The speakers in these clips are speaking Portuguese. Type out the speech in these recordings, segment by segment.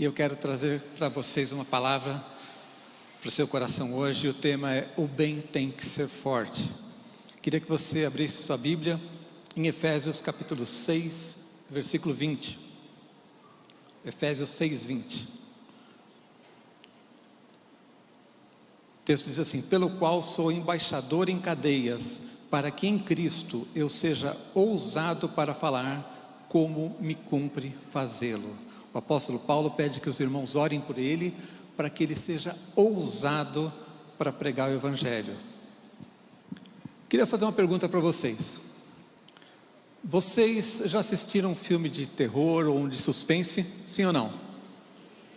E eu quero trazer para vocês uma palavra para o seu coração hoje. O tema é: o bem tem que ser forte. Queria que você abrisse sua Bíblia em Efésios capítulo 6, versículo 20. Efésios 6, 20. O texto diz assim: pelo qual sou embaixador em cadeias, para que em Cristo eu seja ousado para falar como me cumpre fazê-lo. O apóstolo Paulo pede que os irmãos orem por ele, para que ele seja ousado para pregar o Evangelho. Queria fazer uma pergunta para vocês. Vocês já assistiram um filme de terror ou um de suspense? Sim ou não?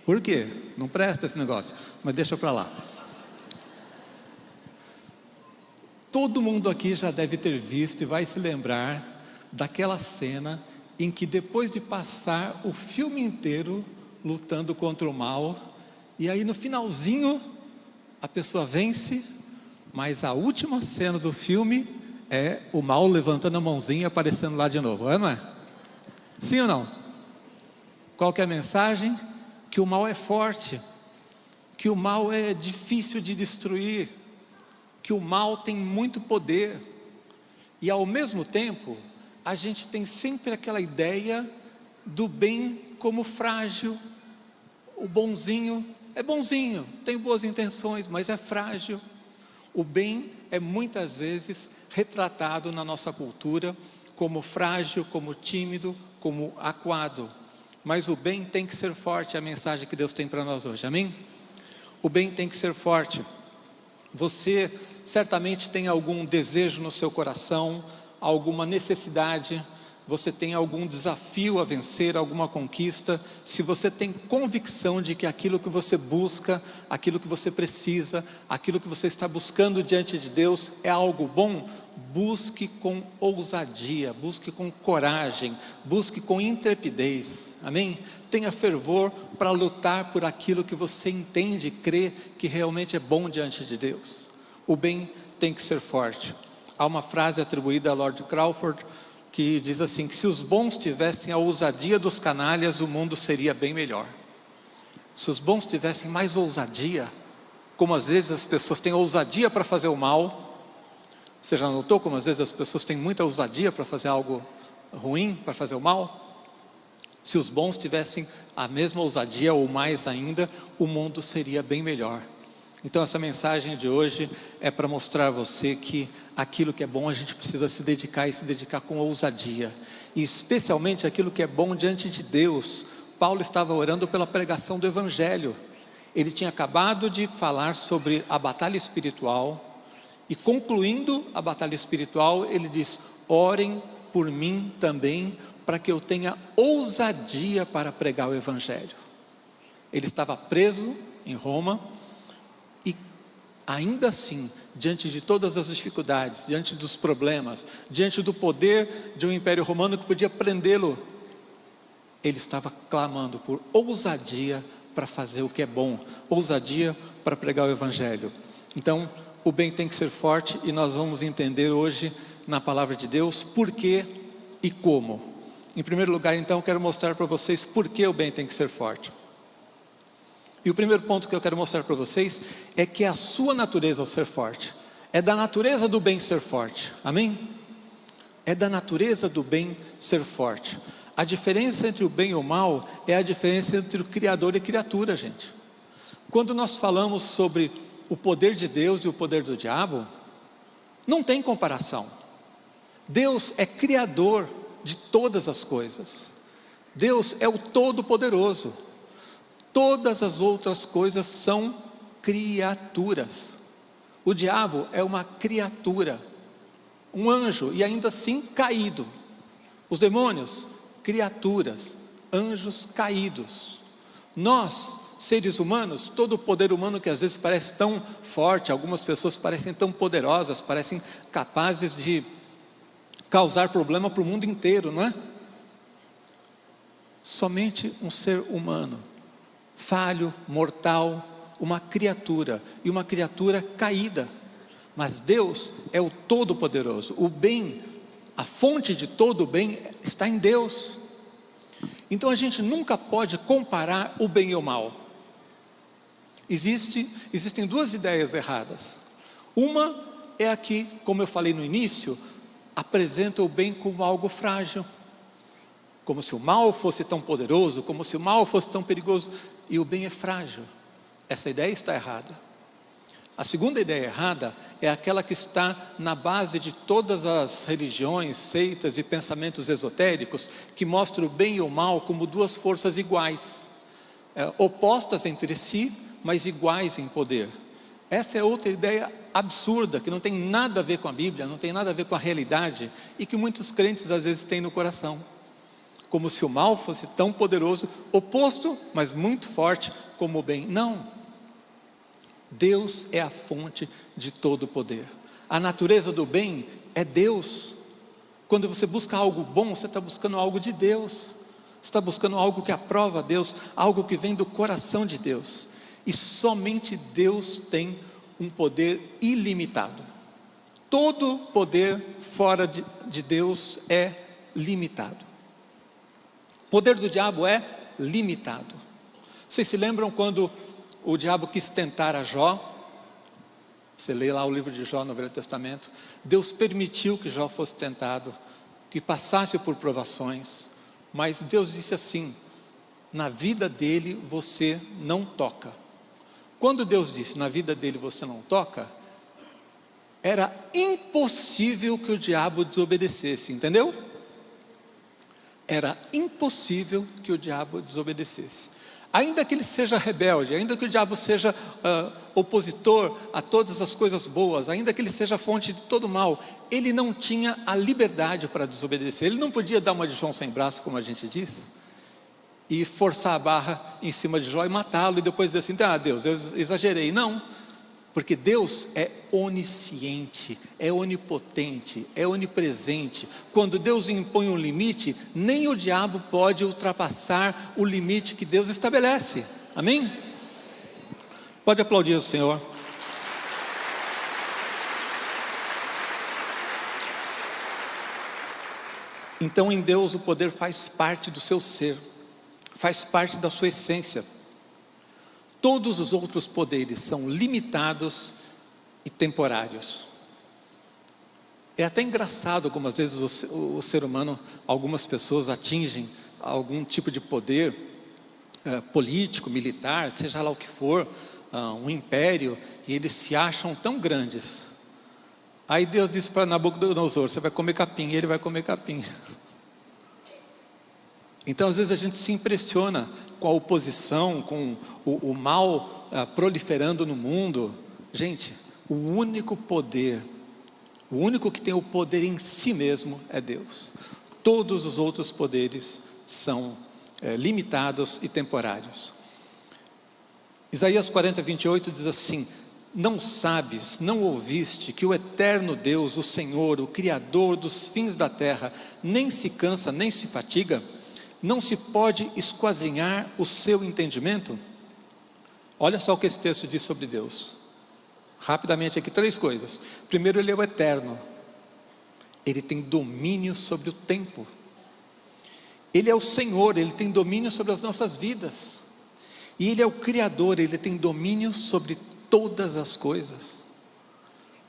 Por quê? Não presta esse negócio, mas deixa para lá. Todo mundo aqui já deve ter visto e vai se lembrar daquela cena em que, depois de passar o filme inteiro lutando contra o mal, e aí no finalzinho a pessoa vence, mas a última cena do filme é o mal levantando a mãozinha e aparecendo lá de novo, não é? Sim ou não? Qual que é a mensagem? Que o mal é forte, que o mal é difícil de destruir, que o mal tem muito poder, e ao mesmo tempo a gente tem sempre aquela ideia do bem como frágil. O bonzinho é bonzinho, tem boas intenções, mas é frágil. O bem é muitas vezes retratado na nossa cultura como frágil, como tímido, como acuado. Mas o bem tem que ser forte, é a mensagem que Deus tem para nós hoje, amém? O bem tem que ser forte. Você certamente tem algum desejo no seu coração, alguma necessidade, você tem algum desafio a vencer, alguma conquista. Se você tem convicção de que aquilo que você busca, aquilo que você precisa, aquilo que você está buscando diante de Deus é algo bom, busque com ousadia, busque com coragem, busque com intrepidez, amém? Tenha fervor para lutar por aquilo que você entende e crê que realmente é bom diante de Deus. O bem tem que ser forte. Há uma frase atribuída a Lord Crawford que diz assim, que se os bons tivessem a ousadia dos canalhas, o mundo seria bem melhor. Se os bons tivessem mais ousadia, como às vezes as pessoas têm ousadia para fazer o mal. Você já notou como às vezes as pessoas têm muita ousadia para fazer algo ruim, para fazer o mal? Se os bons tivessem a mesma ousadia ou mais ainda, o mundo seria bem melhor. Então essa mensagem de hoje é para mostrar a você que aquilo que é bom a gente precisa se dedicar, e se dedicar com ousadia, e especialmente aquilo que é bom diante de Deus. Paulo estava orando pela pregação do Evangelho. Ele tinha acabado de falar sobre a batalha espiritual, e concluindo a batalha espiritual, ele diz: orem por mim também, para que eu tenha ousadia para pregar o Evangelho. Ele estava preso em Roma, e ainda assim, diante de todas as dificuldades, diante dos problemas, diante do poder de um império romano que podia prendê-lo, ele estava clamando por ousadia para fazer o que é bom, ousadia para pregar o Evangelho. Então, o bem tem que ser forte, e nós vamos entender hoje na palavra de Deus por quê e como. Em primeiro lugar, então, quero mostrar para vocês por que o bem tem que ser forte. E o primeiro ponto que eu quero mostrar para vocês é que é a sua natureza ser forte. É da natureza do bem ser forte, amém? É da natureza do bem ser forte. A diferença entre o bem e o mal é a diferença entre o Criador e a criatura, gente. Quando nós falamos sobre o poder de Deus e o poder do diabo, não tem comparação. Deus é Criador de todas as coisas. Deus é o Todo-Poderoso. Todas as outras coisas são criaturas. O diabo é uma criatura, um anjo, e ainda assim caído. Os demônios, criaturas, anjos caídos. Nós, seres humanos, todo o poder humano que às vezes parece tão forte, algumas pessoas parecem tão poderosas, parecem capazes de causar problema para o mundo inteiro, não é? Somente um ser humano, falho, mortal, uma criatura, e uma criatura caída. Mas Deus é o Todo-Poderoso. O bem, a fonte de todo o bem está em Deus. Então a gente nunca pode comparar o bem e o mal. Existem duas ideias erradas. Uma é a que, como eu falei no início, apresenta o bem como algo frágil, como se o mal fosse tão poderoso, como se o mal fosse tão perigoso, e o bem é frágil. Essa ideia está errada. A segunda ideia errada é aquela que está na base de todas as religiões, seitas e pensamentos esotéricos, que mostra o bem e o mal como duas forças iguais, opostas entre si, mas iguais em poder. Essa é outra ideia absurda, que não tem nada a ver com a Bíblia, não tem nada a ver com a realidade, e que muitos crentes às vezes têm no coração. Como se o mal fosse tão poderoso, oposto, mas muito forte, como o bem. Não. Deus é a fonte de todo o poder. A natureza do bem é Deus. Quando você busca algo bom, você está buscando algo de Deus. Você está buscando algo que aprova a Deus, algo que vem do coração de Deus. E somente Deus tem um poder ilimitado. Todo poder fora de Deus é limitado. O poder do diabo é limitado. Vocês se lembram quando o diabo quis tentar a Jó? Você lê lá o livro de Jó no Velho Testamento. Deus permitiu que Jó fosse tentado, que passasse por provações, mas Deus disse assim: na vida dele você não toca. Quando Deus disse na vida dele você não toca, era impossível que o diabo desobedecesse, entendeu? Era impossível que o diabo desobedecesse. Ainda que ele seja rebelde, ainda que o diabo seja opositor a todas as coisas boas, ainda que ele seja fonte de todo mal, ele não tinha a liberdade para desobedecer. Ele não podia dar uma de João sem braço, como a gente diz, e forçar a barra em cima de Jó e matá-lo, e depois dizer assim: ah, Deus, eu exagerei. Não, porque Deus é onisciente, é onipotente, é onipresente. Quando Deus impõe um limite, nem o diabo pode ultrapassar o limite que Deus estabelece. Amém? Pode aplaudir o Senhor. Então, em Deus o poder faz parte do seu ser, faz parte da sua essência. Todos os outros poderes são limitados e temporários. É até engraçado como às vezes o ser humano, algumas pessoas atingem algum tipo de poder político, militar, seja lá o que for, um império, e eles se acham tão grandes. Aí Deus disse para Nabucodonosor: você vai comer capim, e ele vai comer capim. Então às vezes a gente se impressiona com a oposição, com o mal proliferando no mundo. Gente, o único poder, o único que tem o poder em si mesmo é Deus. Todos os outros poderes são limitados e temporários. Isaías 40:28 diz assim: não sabes, não ouviste que o eterno Deus, o Senhor, o Criador dos fins da terra, nem se cansa, nem se fatiga? Não se pode esquadrinhar o seu entendimento? Olha só o que esse texto diz sobre Deus. Rapidamente aqui, 3 coisas. Primeiro, Ele é o eterno. Ele tem domínio sobre o tempo. Ele é o Senhor, Ele tem domínio sobre as nossas vidas. E Ele é o Criador, Ele tem domínio sobre todas as coisas.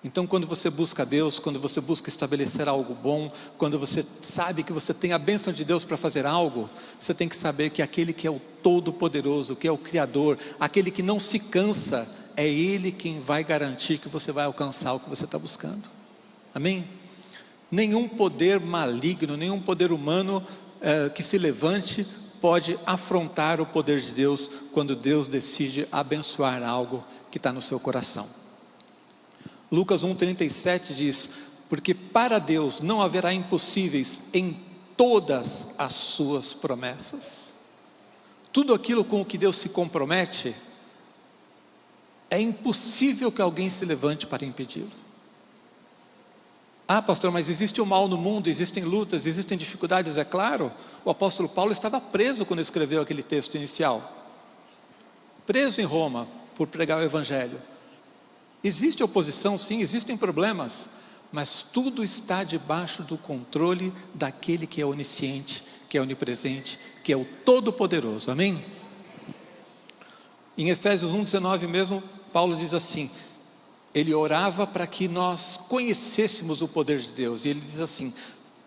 Então quando você busca Deus, quando você busca estabelecer algo bom, quando você sabe que você tem a bênção de Deus para fazer algo, você tem que saber que aquele que é o Todo-Poderoso, que é o Criador, aquele que não se cansa, é Ele quem vai garantir que você vai alcançar o que você está buscando. Amém? Nenhum poder maligno, nenhum poder humano que se levante pode afrontar o poder de Deus quando Deus decide abençoar algo que está no seu coração. Lucas 1:37 diz: porque para Deus não haverá impossíveis em todas as suas promessas. Tudo aquilo com o que Deus se compromete, é impossível que alguém se levante para impedi-lo. Ah, pastor, mas existe o mal no mundo, existem lutas, existem dificuldades, é claro. O apóstolo Paulo estava preso quando escreveu aquele texto inicial. Preso em Roma por pregar o evangelho. Existe oposição, sim, existem problemas, mas tudo está debaixo do controle daquele que é onisciente, que é onipresente, que é o Todo-Poderoso, amém? Em Efésios 1,19 mesmo, Paulo diz assim, ele orava para que nós conhecêssemos o poder de Deus, e ele diz assim,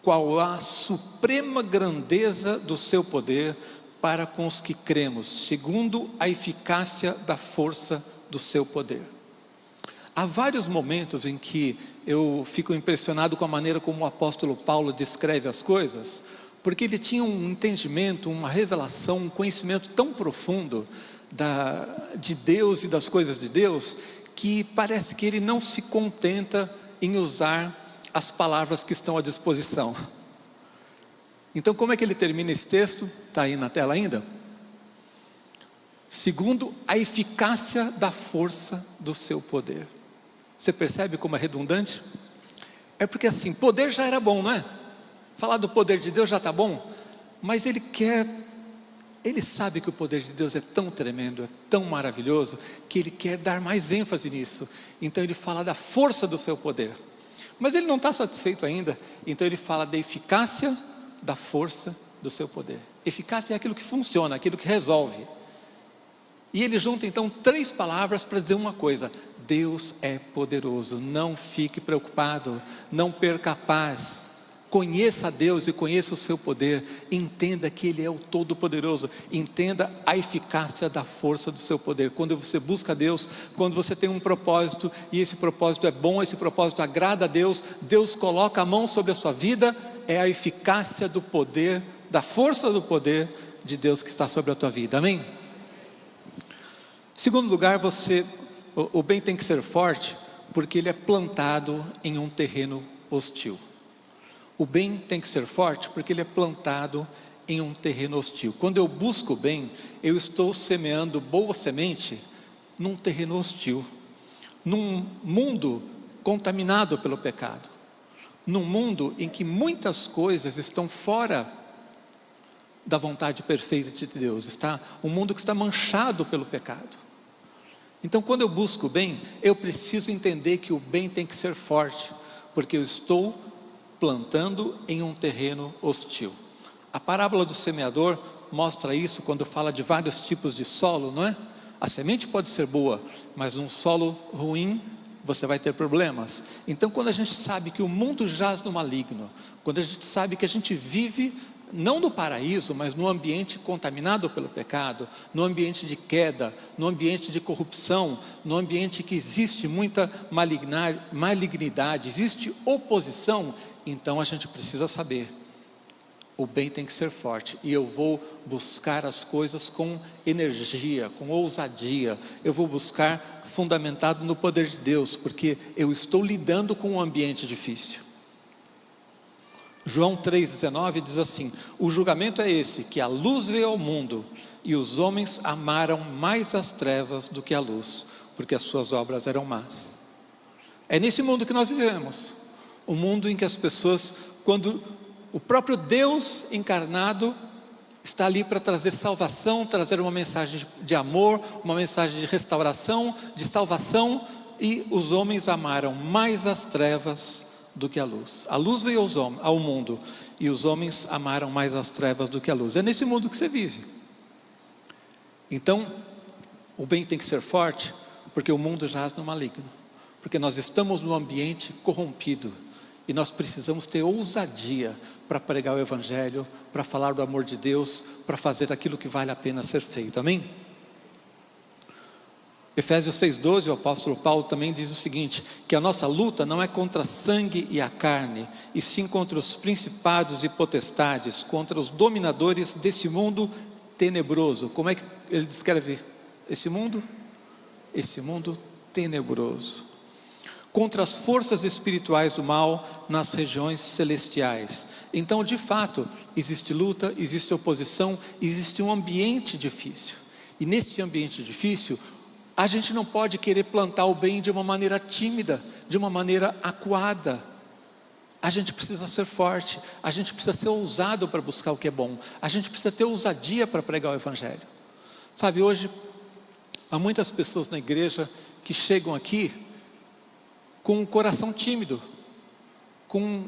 qual a suprema grandeza do seu poder para com os que cremos, segundo a eficácia da força do seu poder. Há vários momentos em que eu fico impressionado com a maneira como o apóstolo Paulo descreve as coisas, porque ele tinha um entendimento, uma revelação, um conhecimento tão profundo de Deus e das coisas de Deus, que parece que ele não se contenta em usar as palavras que estão à disposição. Então, como é que ele termina esse texto? Está aí na tela ainda? Segundo a eficácia da força do seu poder. Você percebe como é redundante? É porque assim, poder já era bom, não é? Falar do poder de Deus já está bom, mas ele sabe que o poder de Deus é tão tremendo, é tão maravilhoso, que ele quer dar mais ênfase nisso. Então ele fala da força do seu poder. Mas ele não está satisfeito ainda, então ele fala da eficácia da força do seu poder. Eficácia é aquilo que funciona, aquilo que resolve. E ele junta então 3 palavras para dizer uma coisa: Deus é poderoso, não fique preocupado, não perca a paz, conheça a Deus e conheça o seu poder, entenda que Ele é o Todo-Poderoso, entenda a eficácia da força do seu poder. Quando você busca Deus, quando você tem um propósito, e esse propósito é bom, esse propósito agrada a Deus, Deus coloca a mão sobre a sua vida, é a eficácia do poder, da força do poder de Deus que está sobre a tua vida, amém? Segundo lugar, o bem tem que ser forte, porque ele é plantado em um terreno hostil. O bem tem que ser forte, porque ele é plantado em um terreno hostil. Quando eu busco o bem, eu estou semeando boa semente num terreno hostil, num mundo contaminado pelo pecado, num mundo em que muitas coisas estão fora da vontade perfeita de Deus, um mundo que está manchado pelo pecado. Então, quando eu busco o bem, eu preciso entender que o bem tem que ser forte, porque eu estou plantando em um terreno hostil. A parábola do semeador mostra isso quando fala de vários tipos de solo, não é? A semente pode ser boa, mas num solo ruim você vai ter problemas. Então, quando a gente sabe que o mundo jaz no maligno, quando a gente sabe que a gente vive não no paraíso, mas no ambiente contaminado pelo pecado, no ambiente de queda, no ambiente de corrupção, no ambiente que existe muita malignidade, existe oposição, então a gente precisa saber, o bem tem que ser forte, e eu vou buscar as coisas com energia, com ousadia, eu vou buscar fundamentado no poder de Deus, porque eu estou lidando com um ambiente difícil. João 3,19 diz assim: o julgamento é esse, que a luz veio ao mundo, e os homens amaram mais as trevas do que a luz, porque as suas obras eram más. É nesse mundo que nós vivemos, um mundo em que as pessoas, quando o próprio Deus encarnado está ali para trazer salvação, trazer uma mensagem de amor, uma mensagem de restauração, de salvação, e os homens amaram mais as trevas do que a luz. A luz veio ao mundo, e os homens amaram mais as trevas do que a luz. É nesse mundo que você vive. Então, o bem tem que ser forte, porque o mundo jaz no maligno, porque nós estamos num ambiente corrompido, e nós precisamos ter ousadia para pregar o Evangelho, para falar do amor de Deus, para fazer aquilo que vale a pena ser feito, amém? Efésios 6,12, o apóstolo Paulo também diz o seguinte, que a nossa luta não é contra sangue e a carne, e sim contra os principados e potestades, contra os dominadores desse mundo tenebroso. Como é que ele descreve esse mundo? Esse mundo tenebroso. Contra as forças espirituais do mal nas regiões celestiais. Então, de fato, existe luta, existe oposição, existe um ambiente difícil. E nesse ambiente difícil, a gente não pode querer plantar o bem de uma maneira tímida, de uma maneira acuada. A gente precisa ser forte, a gente precisa ser ousado para buscar o que é bom, a gente precisa ter ousadia para pregar o Evangelho. Sabe, hoje, há muitas pessoas na igreja que chegam aqui com um coração tímido, com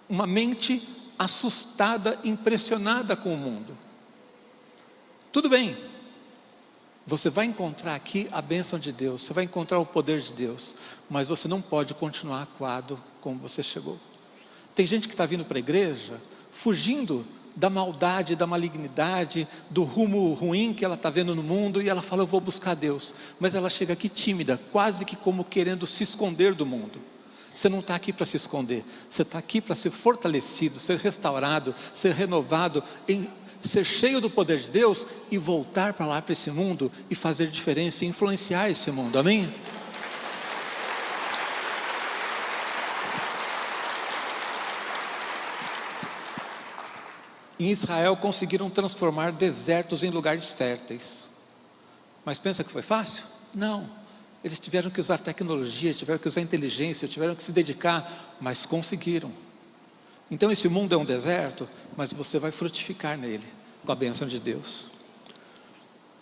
uma mente assustada, impressionada com o mundo. Tudo bem, você vai encontrar aqui a bênção de Deus, você vai encontrar o poder de Deus, mas você não pode continuar acuado como você chegou. Tem gente que está vindo para a igreja, fugindo da maldade, da malignidade, do rumo ruim que ela está vendo no mundo, e ela fala, eu vou buscar Deus, mas ela chega aqui tímida, quase que como querendo se esconder do mundo. Você não está aqui para se esconder, você está aqui para ser fortalecido, ser restaurado, ser renovado, ser cheio do poder de Deus e voltar para lá, para esse mundo e fazer diferença e influenciar esse mundo, amém? Em Israel conseguiram transformar desertos em lugares férteis, mas pensa que foi fácil? Não. Eles tiveram que usar tecnologia, tiveram que usar inteligência, tiveram que se dedicar, mas conseguiram. Então esse mundo é um deserto, mas você vai frutificar nele, com a bênção de Deus.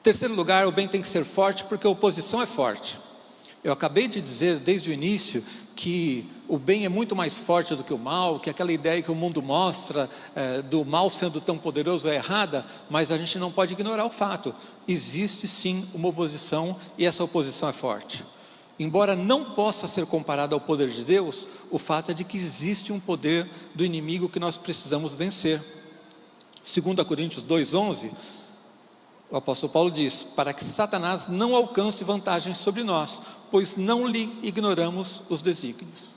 Terceiro lugar, o bem tem que ser forte, porque a oposição é forte. Eu acabei de dizer desde o início que o bem é muito mais forte do que o mal, que aquela ideia que o mundo mostra do mal sendo tão poderoso é errada, mas a gente não pode ignorar o fato. Existe sim uma oposição e essa oposição é forte. Embora não possa ser comparada ao poder de Deus, o fato é de que existe um poder do inimigo que nós precisamos vencer. 2 Coríntios 2:11, o apóstolo Paulo diz, para que Satanás não alcance vantagem sobre nós, pois não lhe ignoramos os desígnios.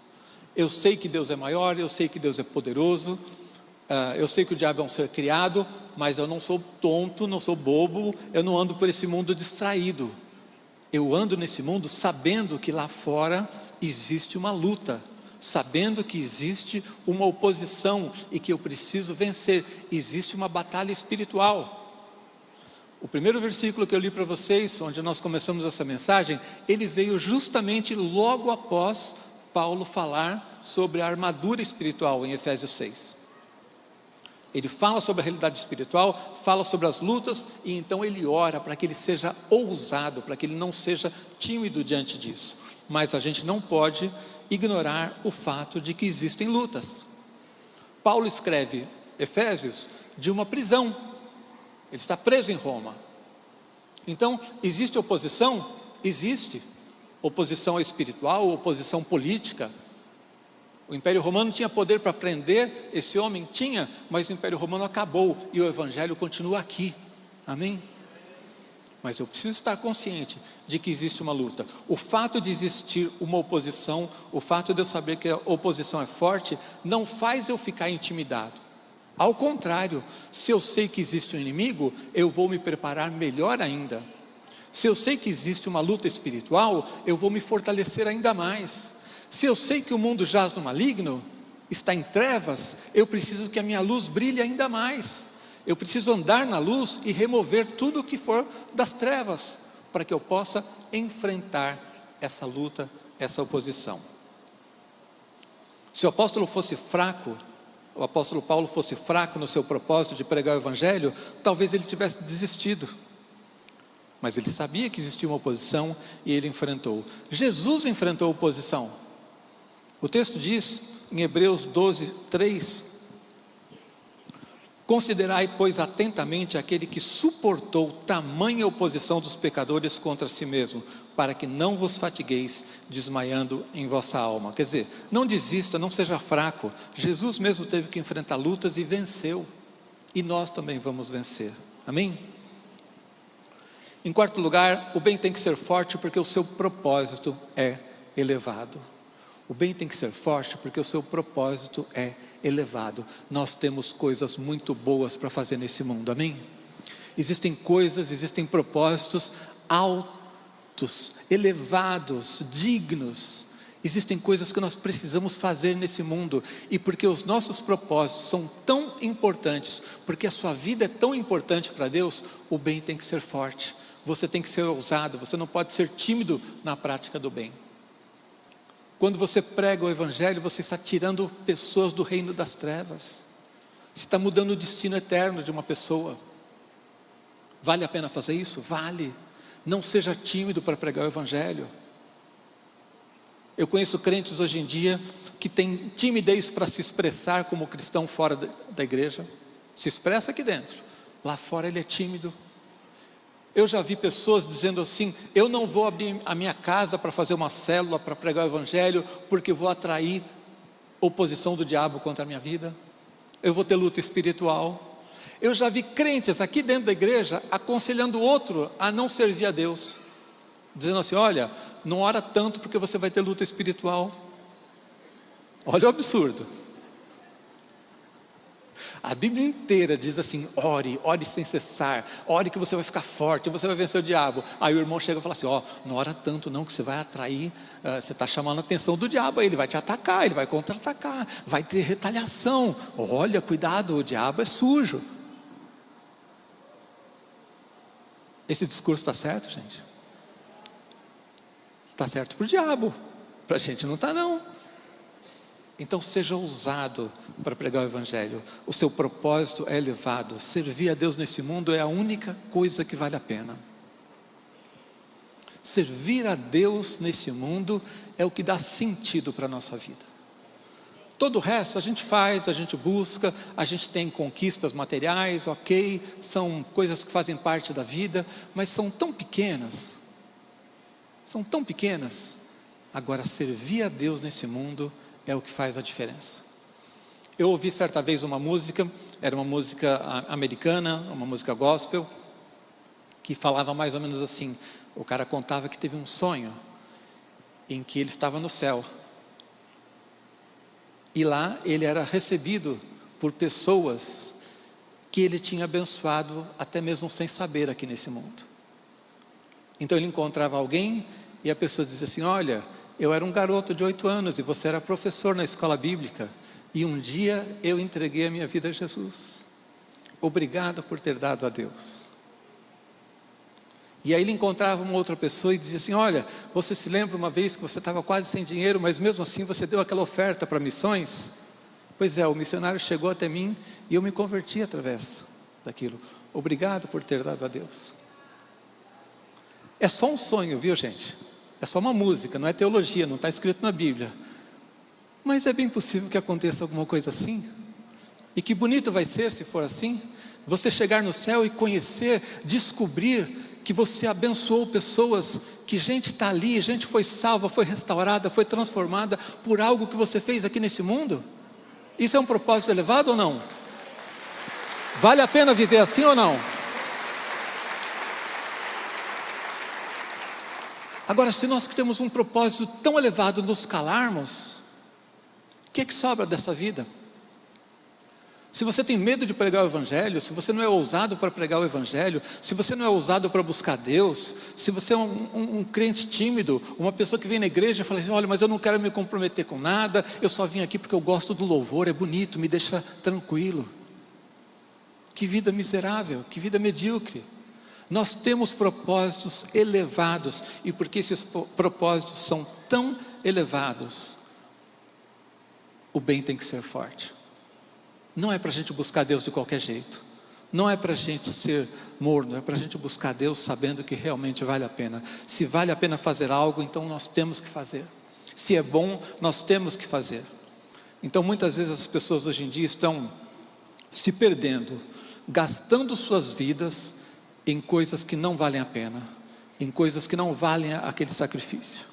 Eu sei que Deus é maior, eu sei que Deus é poderoso, eu sei que o diabo é um ser criado, mas eu não sou tonto, não sou bobo, eu não ando por esse mundo distraído. Eu ando nesse mundo sabendo que lá fora existe uma luta, sabendo que existe uma oposição e que eu preciso vencer, existe uma batalha espiritual. O primeiro versículo que eu li para vocês, onde nós começamos essa mensagem, ele veio justamente logo após Paulo falar sobre a armadura espiritual em Efésios 6. Ele fala sobre a realidade espiritual, fala sobre as lutas, e então ele ora para que ele seja ousado, para que ele não seja tímido diante disso. Mas a gente não pode ignorar o fato de que existem lutas. Paulo escreve Efésios de uma prisão. Ele está preso em Roma. Então, existe oposição? Existe. Oposição espiritual, oposição política. O Império Romano tinha poder para prender esse homem? Tinha, mas o Império Romano acabou e o Evangelho continua aqui. Amém? Mas eu preciso estar consciente de que existe uma luta. O fato de existir uma oposição, o fato de eu saber que a oposição é forte, não faz eu ficar intimidado. Ao contrário, se eu sei que existe um inimigo, eu vou me preparar melhor ainda. Se eu sei que existe uma luta espiritual, eu vou me fortalecer ainda mais. Se eu sei que o mundo jaz no maligno, está em trevas, eu preciso que a minha luz brilhe ainda mais. Eu preciso andar na luz e remover tudo o que for das trevas, para que eu possa enfrentar essa luta, essa oposição. Se o apóstolo fosse fraco, o apóstolo Paulo fosse fraco no seu propósito de pregar o Evangelho, talvez ele tivesse desistido. Mas ele sabia que existia uma oposição e ele enfrentou. Jesus enfrentou a oposição. O texto diz, em Hebreus 12:3, considerai, pois, atentamente aquele que suportou tamanha oposição dos pecadores contra si mesmo, para que não vos fatigueis desmaiando em vossa alma. Quer dizer, não desista, não seja fraco. Jesus mesmo teve que enfrentar lutas e venceu. E nós também vamos vencer. Amém? Em quarto lugar, o bem tem que ser forte porque o seu propósito é elevado. O bem tem que ser forte porque o seu propósito é elevado. Nós temos coisas muito boas para fazer nesse mundo, amém? Existem coisas, existem propósitos altos, elevados, dignos. Existem coisas que nós precisamos fazer nesse mundo. E porque os nossos propósitos são tão importantes, porque a sua vida é tão importante para Deus, o bem tem que ser forte. Você tem que ser ousado, você não pode ser tímido na prática do bem. Quando você prega o Evangelho, você está tirando pessoas do reino das trevas. Você está mudando o destino eterno de uma pessoa. Vale a pena fazer isso? Vale. Não seja tímido para pregar o Evangelho. Eu conheço crentes hoje em dia que têm timidez para se expressar como cristão fora da igreja. Se expressa aqui dentro, lá fora ele é tímido. Eu já vi pessoas dizendo assim: eu não vou abrir a minha casa para fazer uma célula, para pregar o evangelho, porque vou atrair oposição do diabo contra a minha vida, eu vou ter luta espiritual. Eu já vi crentes aqui dentro da igreja aconselhando o outro a não servir a Deus, dizendo assim: olha, não ora tanto porque você vai ter luta espiritual. Olha o absurdo. A Bíblia inteira diz assim: ore, ore sem cessar, ore que você vai ficar forte, você vai vencer o diabo. Aí o irmão chega e fala assim: ó, não ora tanto não, que você vai atrair, você está chamando a atenção do diabo, aí ele vai te atacar, ele vai contra-atacar, vai ter retaliação. Olha, cuidado, o diabo é sujo. Esse discurso está certo, gente? Está certo para o diabo, para a gente não está não. Então seja ousado para pregar o evangelho. O seu propósito é elevado. Servir a Deus nesse mundo é a única coisa que vale a pena. Servir a Deus nesse mundo é o que dá sentido para a nossa vida. Todo o resto a gente faz, a gente busca, a gente tem conquistas materiais, ok, são coisas que fazem parte da vida, mas são tão pequenas. São tão pequenas. Agora, servir a Deus nesse mundo é o que faz a diferença. Eu ouvi certa vez uma música, era uma música americana, uma música gospel, que falava mais ou menos assim. O cara contava que teve um sonho em que ele estava no céu, e lá ele era recebido por pessoas que ele tinha abençoado até mesmo sem saber aqui nesse mundo. Então ele encontrava alguém e a pessoa dizia assim: olha, eu era um garoto de 8 anos e você era professor na escola bíblica, e um dia eu entreguei a minha vida a Jesus. Obrigado por ter dado a Deus. E aí ele encontrava uma outra pessoa e dizia assim: olha, você se lembra uma vez que você estava quase sem dinheiro, mas mesmo assim você deu aquela oferta para missões? Pois é, o missionário chegou até mim e eu me converti através daquilo. Obrigado por ter dado a Deus. É só um sonho, viu, gente? É só uma música, não é teologia, não está escrito na Bíblia. Mas é bem possível que aconteça alguma coisa assim. E que bonito vai ser se for assim. Você chegar no céu e conhecer, descobrir que você abençoou pessoas, que gente está ali, gente foi salva, foi restaurada, foi transformada por algo que você fez aqui nesse mundo. Isso é um propósito elevado ou não? Vale a pena viver assim ou não? Agora, se nós que temos um propósito tão elevado nos calarmos, o que é que sobra dessa vida? Se você tem medo de pregar o evangelho, se você não é ousado para pregar o evangelho, se você não é ousado para buscar Deus, se você é um crente tímido, uma pessoa que vem na igreja e fala assim: olha, mas eu não quero me comprometer com nada, eu só vim aqui porque eu gosto do louvor, é bonito, me deixa tranquilo. Que vida miserável, que vida medíocre. Nós temos propósitos elevados, e porque esses propósitos são tão elevados, o bem tem que ser forte. Não é para a gente buscar Deus de qualquer jeito, não é para a gente ser morno, é para a gente buscar Deus sabendo que realmente vale a pena. Se vale a pena fazer algo, então nós temos que fazer. Se é bom, nós temos que fazer. Então muitas vezes as pessoas hoje em dia estão se perdendo, gastando suas vidas em coisas que não valem a pena, em coisas que não valem aquele sacrifício,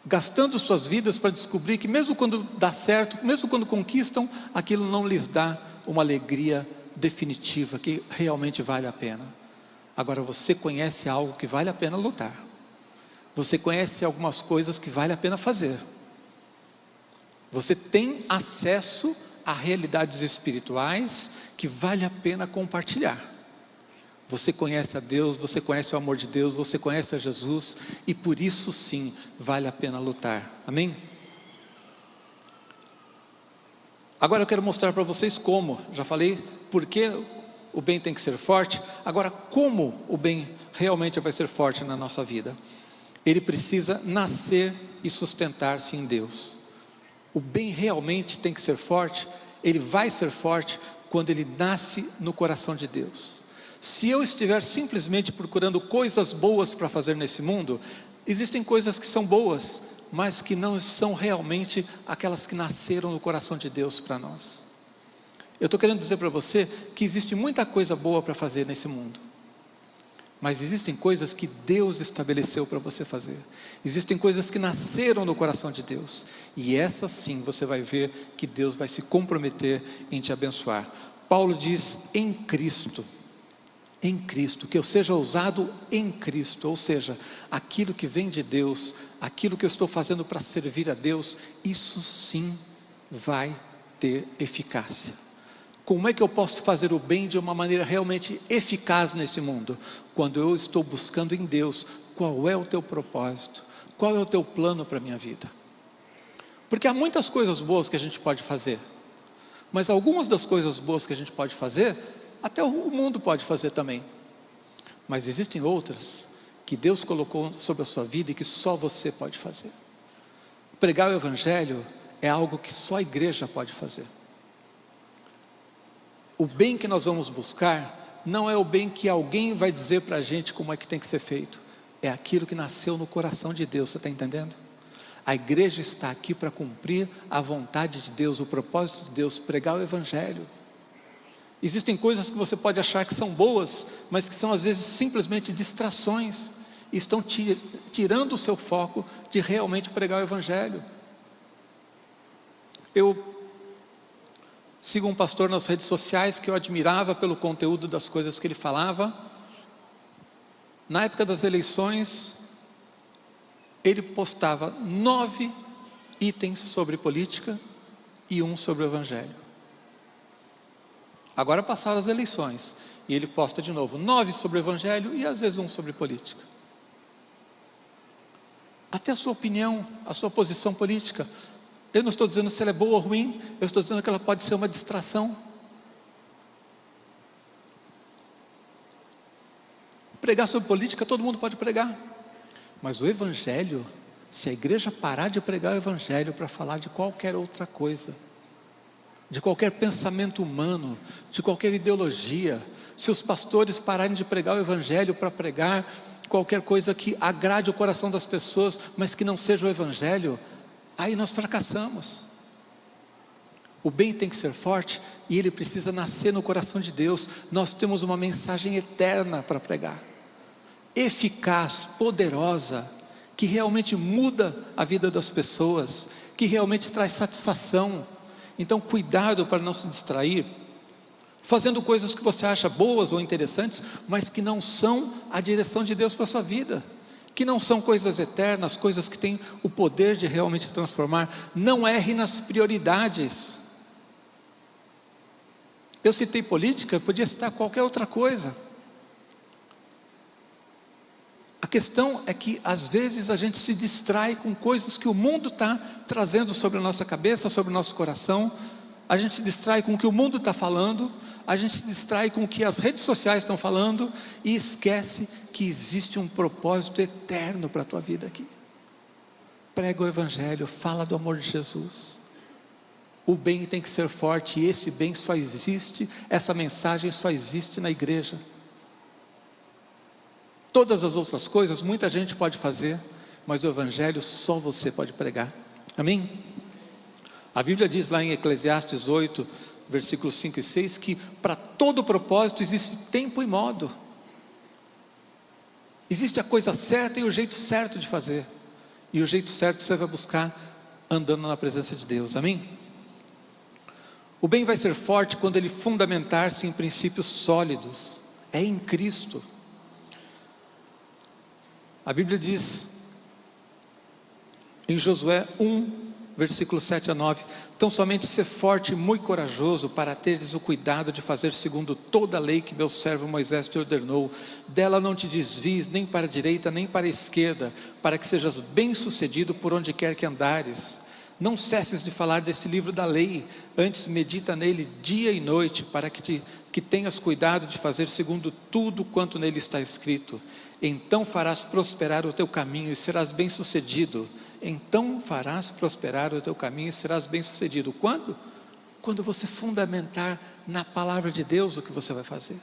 gastando suas vidas para descobrir que mesmo quando dá certo, mesmo quando conquistam, aquilo não lhes dá uma alegria definitiva, que realmente vale a pena. Agora você conhece algo que vale a pena lutar, você conhece algumas coisas que vale a pena fazer, você tem acesso a realidades espirituais que vale a pena compartilhar. Você conhece a Deus, você conhece o amor de Deus, você conhece a Jesus, e por isso sim, vale a pena lutar. Amém? Agora eu quero mostrar para vocês como. Já falei por que o bem tem que ser forte. Agora, como o bem realmente vai ser forte na nossa vida? Ele precisa nascer e sustentar-se em Deus. O bem realmente tem que ser forte. Ele vai ser forte quando ele nasce no coração de Deus. Se eu estiver simplesmente procurando coisas boas para fazer nesse mundo, existem coisas que são boas, mas que não são realmente aquelas que nasceram no coração de Deus para nós. Eu estou querendo dizer para você que existe muita coisa boa para fazer nesse mundo, mas existem coisas que Deus estabeleceu para você fazer. Existem coisas que nasceram no coração de Deus, e essas sim você vai ver que Deus vai se comprometer em te abençoar. Paulo diz: em Cristo, que eu seja usado em Cristo, ou seja, aquilo que vem de Deus, aquilo que eu estou fazendo para servir a Deus, isso sim vai ter eficácia. Como é que eu posso fazer o bem de uma maneira realmente eficaz neste mundo? Quando eu estou buscando em Deus, qual é o teu propósito? Qual é o teu plano para a minha vida? Porque há muitas coisas boas que a gente pode fazer, mas algumas das coisas boas que a gente pode fazer, até o mundo pode fazer também. Mas existem outras que Deus colocou sobre a sua vida e que só você pode fazer. Pregar o Evangelho é algo que só a igreja pode fazer. O bem que nós vamos buscar não é o bem que alguém vai dizer para a gente como é que tem que ser feito. É aquilo que nasceu no coração de Deus, você está entendendo? A igreja está aqui para cumprir a vontade de Deus, o propósito de Deus, pregar o Evangelho. Existem coisas que você pode achar que são boas, mas que são às vezes simplesmente distrações, e estão tirando o seu foco de realmente pregar o Evangelho. Eu sigo um pastor nas redes sociais que eu admirava pelo conteúdo das coisas que ele falava. Na época das eleições, ele postava 9 itens sobre política e 1 sobre o Evangelho. Agora passaram as eleições e ele posta de novo 9 sobre o Evangelho e às vezes 1 sobre política. Até a sua opinião, a sua posição política, eu não estou dizendo se ela é boa ou ruim, eu estou dizendo que ela pode ser uma distração. Pregar sobre política, todo mundo pode pregar, mas o Evangelho, se a igreja parar de pregar o Evangelho para falar de qualquer outra coisa, de qualquer pensamento humano, de qualquer ideologia, se os pastores pararem de pregar o Evangelho para pregar qualquer coisa que agrade o coração das pessoas, mas que não seja o Evangelho, aí nós fracassamos. O bem tem que ser forte e ele precisa nascer no coração de Deus. Nós temos uma mensagem eterna para pregar, eficaz, poderosa, que realmente muda a vida das pessoas, que realmente traz satisfação. Então cuidado para não se distrair fazendo coisas que você acha boas ou interessantes, mas que não são a direção de Deus para a sua vida, que não são coisas eternas, coisas que têm o poder de realmente transformar. Não erre nas prioridades. Eu citei política, eu podia citar qualquer outra coisa. A questão é que às vezes a gente se distrai com coisas que o mundo está trazendo sobre a nossa cabeça, sobre o nosso coração. A gente se distrai com o que o mundo está falando, a gente se distrai com o que as redes sociais estão falando e esquece que existe um propósito eterno para a tua vida aqui. Prega o Evangelho, fala do amor de Jesus. O bem tem que ser forte e esse bem só existe, essa mensagem só existe na igreja. Todas as outras coisas muita gente pode fazer, mas o Evangelho só você pode pregar. Amém? A Bíblia diz lá em Eclesiastes 8, versículos 5 e 6, que para todo propósito existe tempo e modo. Existe a coisa certa e o jeito certo de fazer. E o jeito certo você vai buscar andando na presença de Deus. Amém? O bem vai ser forte quando ele fundamentar-se em princípios sólidos. É em Cristo. A Bíblia diz em Josué 1, versículos 7 a 9, tão somente ser forte e muito corajoso para teres o cuidado de fazer segundo toda a lei que meu servo Moisés te ordenou. Dela não te desvies nem para a direita nem para a esquerda, para que sejas bem sucedido por onde quer que andares. Não cesses de falar desse livro da lei, antes medita nele dia e noite, para que tenhas cuidado de fazer segundo tudo quanto nele está escrito. Então farás prosperar o teu caminho e serás bem sucedido. Então farás prosperar o teu caminho e serás bem sucedido. Quando? Quando você fundamentar na palavra de Deus o que você vai fazer.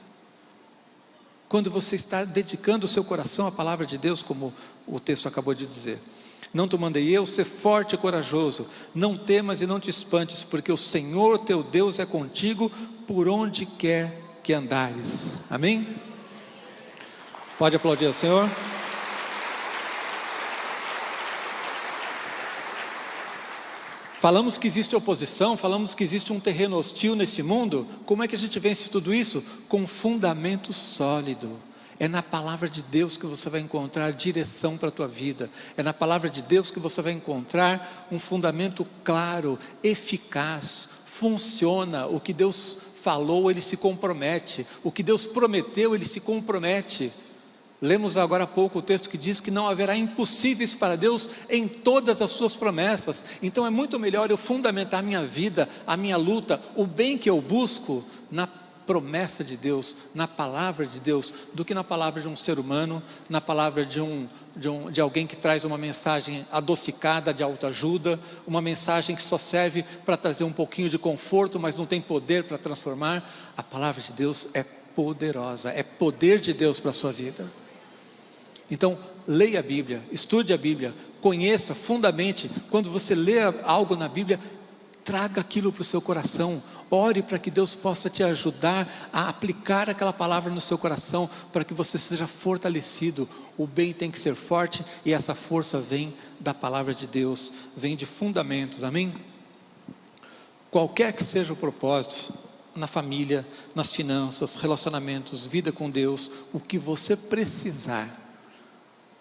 quando você está dedicando o seu coração à palavra de Deus, como o texto acabou de dizer. Não te mandei eu, ser forte e corajoso, não temas e não te espantes, porque o Senhor teu Deus é contigo por onde quer que andares. Amém? Pode aplaudir ao Senhor. Falamos que existe oposição, falamos que existe um terreno hostil neste mundo. Como é que a gente vence tudo isso? Com um fundamento sólido. É na palavra de Deus que você vai encontrar direção para a tua vida. É na palavra de Deus que você vai encontrar um fundamento claro, eficaz, funciona. O que Deus falou, Ele se compromete. O que Deus prometeu, Ele se compromete. Lemos agora há pouco o texto que diz que não haverá impossíveis para Deus em todas as suas promessas. Então é muito melhor eu fundamentar a minha vida, a minha luta, o bem que eu busco na promessa de Deus, na palavra de Deus, do que na palavra de um ser humano, na palavra de alguém que traz uma mensagem adocicada de autoajuda, uma mensagem que só serve para trazer um pouquinho de conforto, mas não tem poder para transformar. A palavra de Deus é poderosa, é poder de Deus para a sua vida. Então, leia a Bíblia, estude a Bíblia, conheça, fundamente. Quando você lê algo na Bíblia, traga aquilo para o seu coração, ore para que Deus possa te ajudar a aplicar aquela palavra no seu coração, para que você seja fortalecido. O bem tem que ser forte, e essa força vem da palavra de Deus, vem de fundamentos, amém? Qualquer que seja o propósito, na família, nas finanças, relacionamentos, vida com Deus, o que você precisar,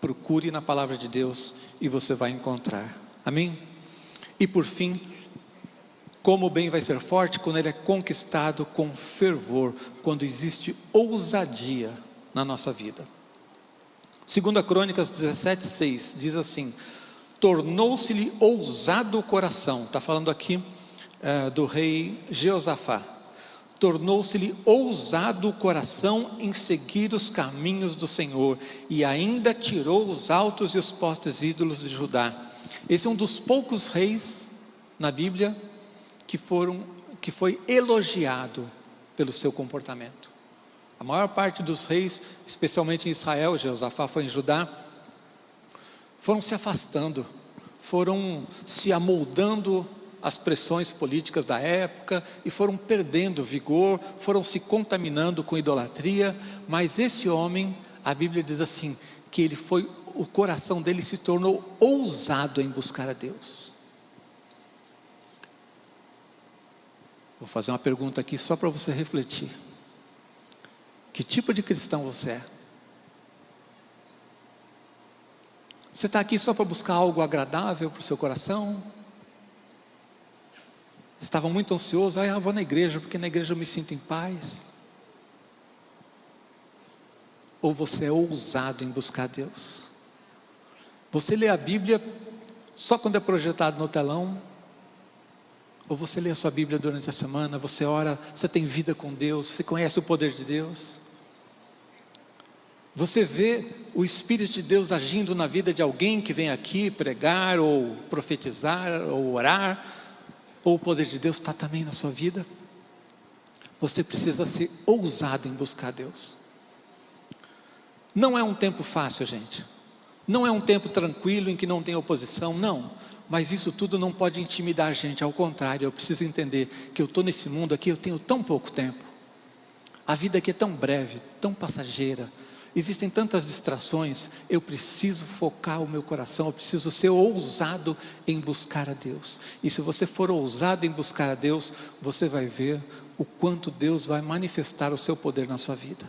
procure na palavra de Deus e você vai encontrar, amém? E por fim, como o bem vai ser forte? Quando ele é conquistado com fervor, quando existe ousadia na nossa vida. 2 Crônicas 17:6 diz assim: tornou-se-lhe ousado o coração. Está falando aqui do rei Jeosafá. Tornou-se-lhe ousado o coração em seguir os caminhos do Senhor, e ainda tirou os altos e os postes ídolos de Judá. Esse é um dos poucos reis na Bíblia que foi elogiado pelo seu comportamento. A maior parte dos reis, especialmente em Israel, Jeosafá foi em Judá, foram se afastando, foram se amoldando às pressões políticas da época e foram perdendo vigor, foram se contaminando com idolatria. Mas esse homem, a Bíblia diz assim, que o coração dele se tornou ousado em buscar a Deus. Vou fazer uma pergunta aqui só para você refletir. Que tipo de cristão você é? Você está aqui só para buscar algo agradável para o seu coração? Estava muito ansioso, eu vou na igreja, porque na igreja eu me sinto em paz. Ou você é ousado em buscar Deus? Você lê a Bíblia só quando é projetado no telão? Ou você lê a sua Bíblia durante a semana, você ora, você tem vida com Deus, você conhece o poder de Deus? Você vê o Espírito de Deus agindo na vida de alguém que vem aqui pregar, ou profetizar, ou orar? Ou o poder de Deus está também na sua vida? Você precisa ser ousado em buscar Deus. Não é um tempo fácil, gente. Não é um tempo tranquilo em que não tem oposição, não. Mas isso tudo não pode intimidar a gente, ao contrário, eu preciso entender que eu estou nesse mundo aqui, eu tenho tão pouco tempo. A vida aqui é tão breve, tão passageira. Existem tantas distrações, eu preciso focar o meu coração, eu preciso ser ousado em buscar a Deus. E se você for ousado em buscar a Deus, você vai ver o quanto Deus vai manifestar o seu poder na sua vida.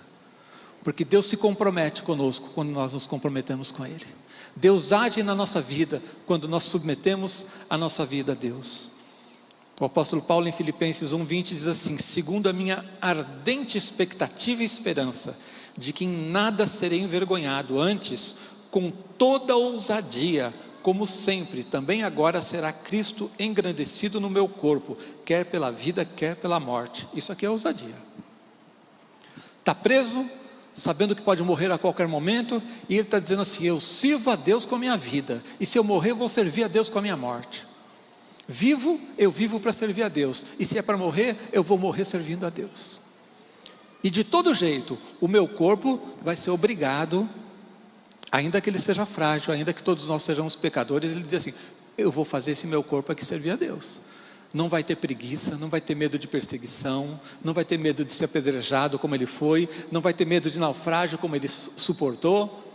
Porque Deus se compromete conosco quando nós nos comprometemos com Ele. Deus age na nossa vida quando nós submetemos a nossa vida a Deus. O apóstolo Paulo em Filipenses 1:20 diz assim: segundo a minha ardente expectativa e esperança, de que em nada serei envergonhado, antes, com toda ousadia, como sempre, também agora será Cristo engrandecido no meu corpo, quer pela vida, quer pela morte. Isso aqui é ousadia. Está preso, sabendo que pode morrer a qualquer momento, e ele está dizendo assim: eu sirvo a Deus com a minha vida, e se eu morrer, eu vou servir a Deus com a minha morte. Eu vivo para servir a Deus, e se é para morrer, eu vou morrer servindo a Deus. E de todo jeito, o meu corpo vai ser obrigado, ainda que ele seja frágil, ainda que todos nós sejamos pecadores, ele diz assim: eu vou fazer esse meu corpo aqui servir a Deus. Não vai ter preguiça, não vai ter medo de perseguição, não vai ter medo de ser apedrejado como ele foi, não vai ter medo de naufrágio como ele suportou.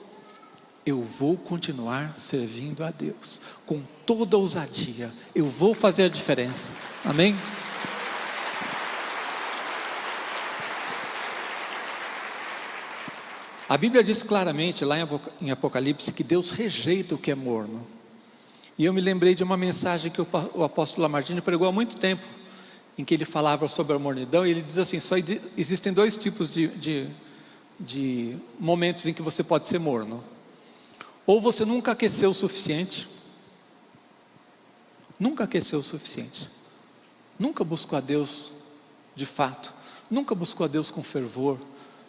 Eu vou continuar servindo a Deus, com toda ousadia, eu vou fazer a diferença, amém? A Bíblia diz claramente lá em Apocalipse que Deus rejeita o que é morno. E eu me lembrei de uma mensagem que o apóstolo Lamartine pregou há muito tempo, em que ele falava sobre a mornidão, e ele diz assim: só existem dois tipos de momentos em que você pode ser morno. Ou você nunca aqueceu o suficiente, nunca buscou a Deus de fato, nunca buscou a Deus com fervor,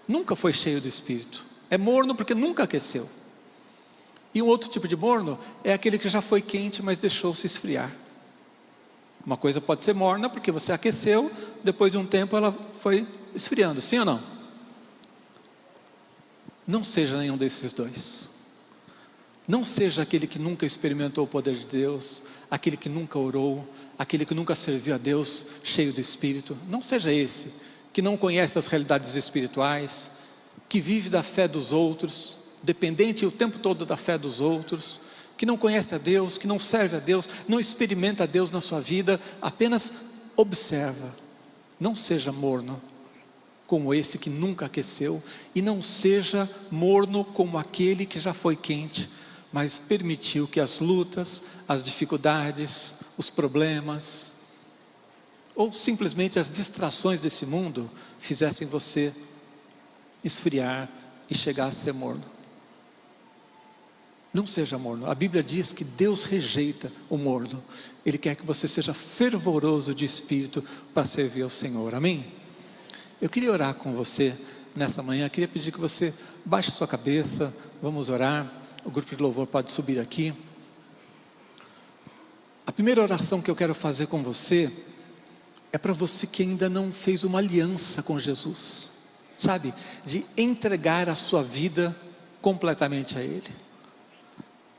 nunca foi cheio do Espírito. É morno porque nunca aqueceu. E um outro tipo de morno é aquele que já foi quente, mas deixou-se esfriar. Uma coisa pode ser morna porque você aqueceu, depois de um tempo ela foi esfriando, sim ou não? Não seja nenhum desses dois. Não seja aquele que nunca experimentou o poder de Deus, aquele que nunca orou, aquele que nunca serviu a Deus cheio do Espírito. Não seja esse, que não conhece as realidades espirituais, que vive da fé dos outros, dependente o tempo todo da fé dos outros, que não conhece a Deus, que não serve a Deus, não experimenta a Deus na sua vida, apenas observa. Não seja morno como esse que nunca aqueceu, e não seja morno como aquele que já foi quente, mas permitiu que as lutas, as dificuldades, os problemas, ou simplesmente as distrações desse mundo, fizessem você esfriar e chegar a ser morno. Não seja morno. A Bíblia diz que Deus rejeita o morno. Ele quer que você seja fervoroso de espírito para servir ao Senhor, amém? Eu queria orar com você nessa manhã, queria pedir que você baixe sua cabeça, vamos orar. O grupo de louvor pode subir aqui. A primeira oração que eu quero fazer com você é para você que ainda não fez uma aliança com Jesus, sabe? De entregar a sua vida completamente a Ele.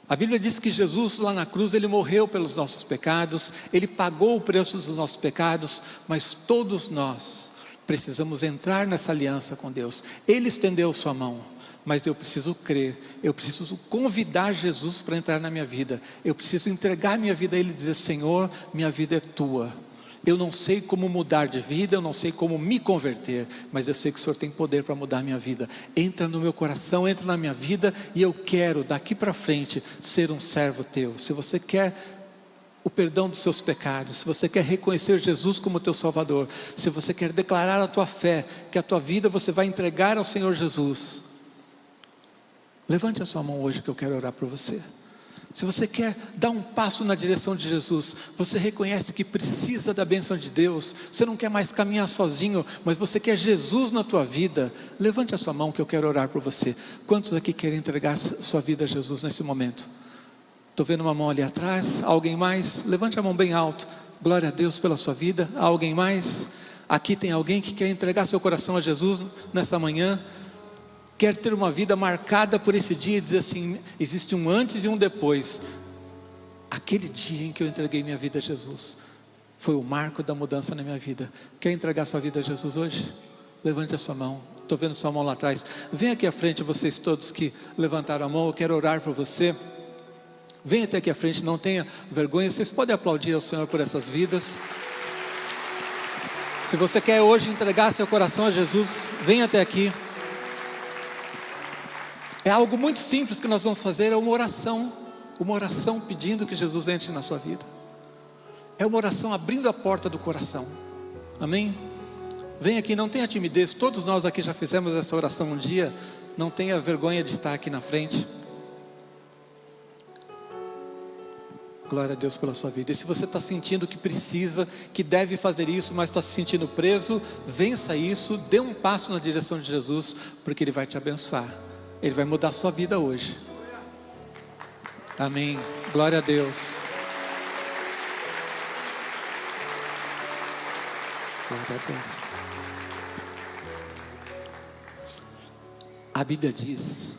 A Bíblia diz que Jesus lá na cruz, Ele morreu pelos nossos pecados, Ele pagou o preço dos nossos pecados, mas todos nós precisamos entrar nessa aliança com Deus. Ele estendeu sua mão, mas eu preciso crer, eu preciso convidar Jesus para entrar na minha vida, eu preciso entregar minha vida a Ele e dizer: Senhor, minha vida é Tua. Eu não sei como mudar de vida, eu não sei como me converter, mas eu sei que o Senhor tem poder para mudar a minha vida. Entra no meu coração, entra na minha vida, e eu quero daqui para frente ser um servo Teu. Se você quer o perdão dos seus pecados, se você quer reconhecer Jesus como teu Salvador, se você quer declarar a tua fé, que a tua vida você vai entregar ao Senhor Jesus, levante a sua mão hoje que eu quero orar por você. Se você quer dar um passo na direção de Jesus, você reconhece que precisa da bênção de Deus, você não quer mais caminhar sozinho, mas você quer Jesus na tua vida, levante a sua mão que eu quero orar por você. Quantos aqui querem entregar sua vida a Jesus nesse momento? Estou vendo uma mão ali atrás. Alguém mais? Levante a mão bem alto. Glória a Deus pela sua vida. Há alguém mais? Aqui tem alguém que quer entregar seu coração a Jesus nessa manhã, quer ter uma vida marcada por esse dia e dizer assim: existe um antes e um depois. Aquele dia em que eu entreguei minha vida a Jesus foi o marco da mudança na minha vida. Quer entregar sua vida a Jesus hoje? Levante a sua mão. Estou vendo sua mão lá atrás. Vem aqui à frente, vocês todos que levantaram a mão. Eu quero orar por você. Venha até aqui à frente, não tenha vergonha. Vocês podem aplaudir ao Senhor por essas vidas. Se você quer hoje entregar seu coração a Jesus, venha até aqui. É algo muito simples que nós vamos fazer, é uma oração pedindo que Jesus entre na sua vida. É uma oração abrindo a porta do coração, amém? Vem aqui, não tenha timidez, todos nós aqui já fizemos essa oração um dia, não tenha vergonha de estar aqui na frente. Glória a Deus pela sua vida. E se você está sentindo que precisa, que deve fazer isso, mas está se sentindo preso, vença isso, dê um passo na direção de Jesus, porque Ele vai te abençoar. Ele vai mudar a sua vida hoje. Amém. Glória a Deus. Glória a Deus. A Bíblia diz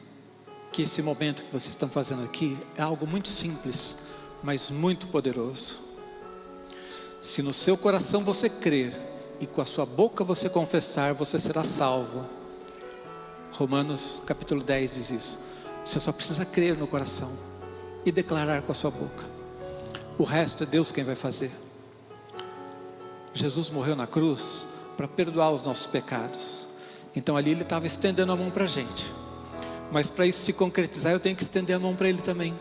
que esse momento que vocês estão fazendo aqui é algo muito simples, mas muito poderoso. Se no seu coração você crer e com a sua boca você confessar, você será salvo. Romanos capítulo 10 diz isso. Você só precisa crer no coração e declarar com a sua boca. O resto é Deus quem vai fazer. Jesus morreu na cruz para perdoar os nossos pecados. Então ali Ele estava estendendo a mão para a gente. Mas para isso se concretizar, eu tenho que estender a mão para Ele também.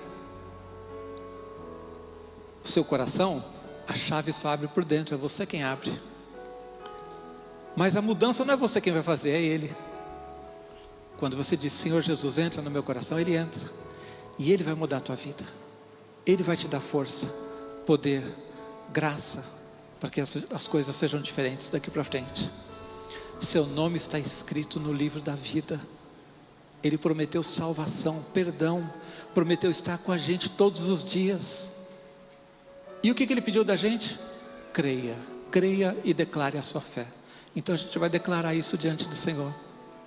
O seu coração, a chave só abre por dentro, é você quem abre. Mas a mudança não é você quem vai fazer, é Ele. Quando você diz, Senhor Jesus, entra no meu coração, Ele entra. E Ele vai mudar a tua vida. Ele vai te dar força, poder, graça, para que as coisas sejam diferentes daqui para frente. Seu nome está escrito no livro da vida. Ele prometeu salvação, perdão, prometeu estar com a gente todos os dias. E o que Ele pediu da gente? Creia e declare a sua fé. Então a gente vai declarar isso diante do Senhor,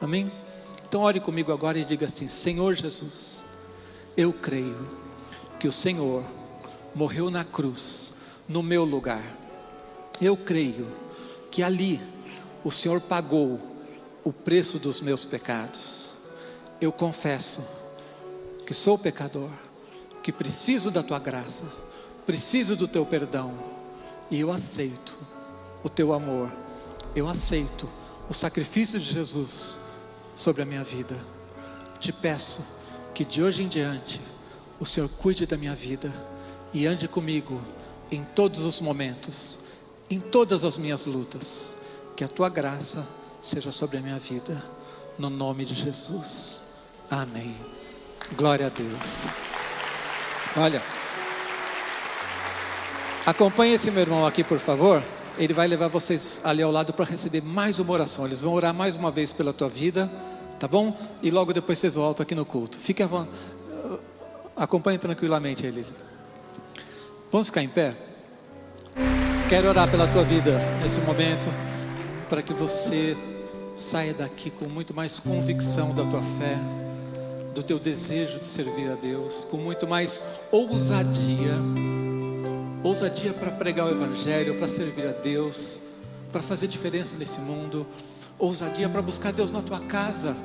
amém? Então ore comigo agora e diga assim: Senhor Jesus, eu creio que o Senhor morreu na cruz, no meu lugar. Eu creio que ali o Senhor pagou o preço dos meus pecados. Eu confesso que sou pecador, que preciso da tua graça, preciso do teu perdão, e eu aceito o teu amor, eu aceito o sacrifício de Jesus sobre a minha vida. Te peço que de hoje em diante o Senhor cuide da minha vida e ande comigo em todos os momentos, em todas as minhas lutas. Que a tua graça seja sobre a minha vida, no nome de Jesus, amém. Glória a Deus. Olha, acompanhe esse meu irmão aqui, por favor. Ele vai levar vocês ali ao lado para receber mais uma oração. Eles vão orar mais uma vez pela tua vida, tá bom? E logo depois vocês voltam aqui no culto. Fique à vontade, acompanhe tranquilamente ele. Vamos ficar em pé? Quero orar pela tua vida nesse momento, para que você saia daqui com muito mais convicção da tua fé, do teu desejo de servir a Deus, com muito mais ousadia para pregar o Evangelho, para servir a Deus, para fazer diferença nesse mundo, ousadia para buscar Deus na tua casa,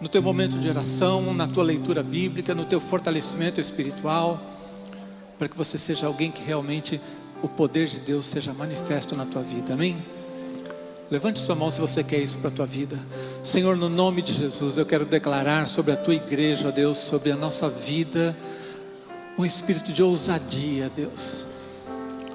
no teu momento de oração, na tua leitura bíblica, no teu fortalecimento espiritual, para que você seja alguém que realmente o poder de Deus seja manifesto na tua vida, amém? Levante sua mão se você quer isso para a tua vida. Senhor, no nome de Jesus, eu quero declarar sobre a tua igreja, Deus, sobre a nossa vida, um espírito de ousadia, Deus.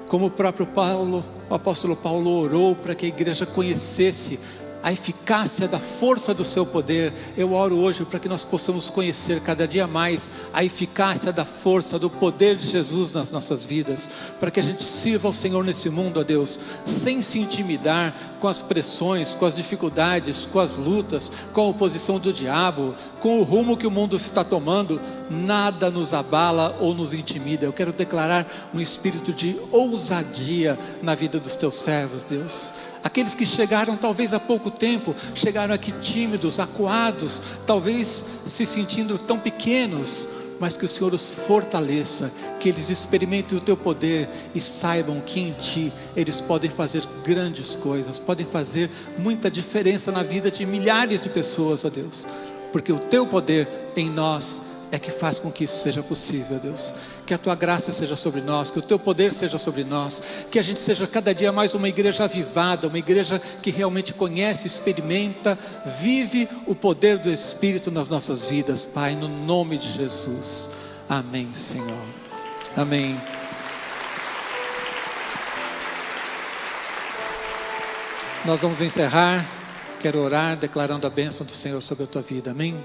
Como o próprio Paulo, o apóstolo Paulo orou para que a igreja conhecesse a eficácia da força do seu poder. Eu oro hoje para que nós possamos conhecer cada dia mais a eficácia da força, do poder de Jesus nas nossas vidas, para que a gente sirva ao Senhor nesse mundo, ó Deus, sem se intimidar com as pressões, com as dificuldades, com as lutas, com a oposição do diabo, com o rumo que o mundo está tomando. Nada nos abala ou nos intimida. Eu quero declarar um espírito de ousadia na vida dos teus servos, Deus. Aqueles que chegaram talvez há pouco tempo, chegaram aqui tímidos, acuados, talvez se sentindo tão pequenos, mas que o Senhor os fortaleça, que eles experimentem o teu poder e saibam que em ti eles podem fazer grandes coisas, podem fazer muita diferença na vida de milhares de pessoas, ó Deus, porque o teu poder em nós é que faz com que isso seja possível, Deus. Que a tua graça seja sobre nós, que o teu poder seja sobre nós, que a gente seja cada dia mais uma igreja avivada, uma igreja que realmente conhece, experimenta, vive o poder do Espírito nas nossas vidas, Pai, no nome de Jesus. Amém, Senhor. Amém. Nós vamos encerrar. Quero orar declarando a bênção do Senhor sobre a tua vida, amém?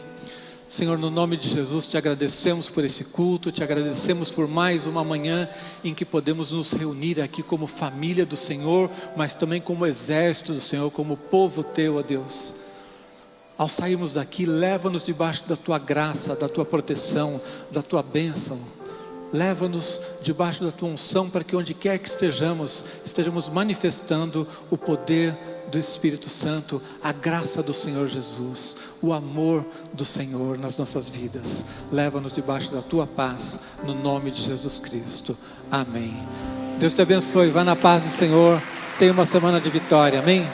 Senhor, no nome de Jesus, te agradecemos por esse culto, te agradecemos por mais uma manhã em que podemos nos reunir aqui como família do Senhor, mas também como exército do Senhor, como povo teu, ó Deus. Ao sairmos daqui, leva-nos debaixo da tua graça, da tua proteção, da tua bênção, Leva-nos debaixo da tua unção, para que onde quer que estejamos manifestando o poder do Espírito Santo, a graça do Senhor Jesus, o amor do Senhor nas nossas vidas. Leva-nos debaixo da tua paz, no nome de Jesus Cristo. Amém. Deus te abençoe, vá na paz do Senhor, tenha uma semana de vitória, amém?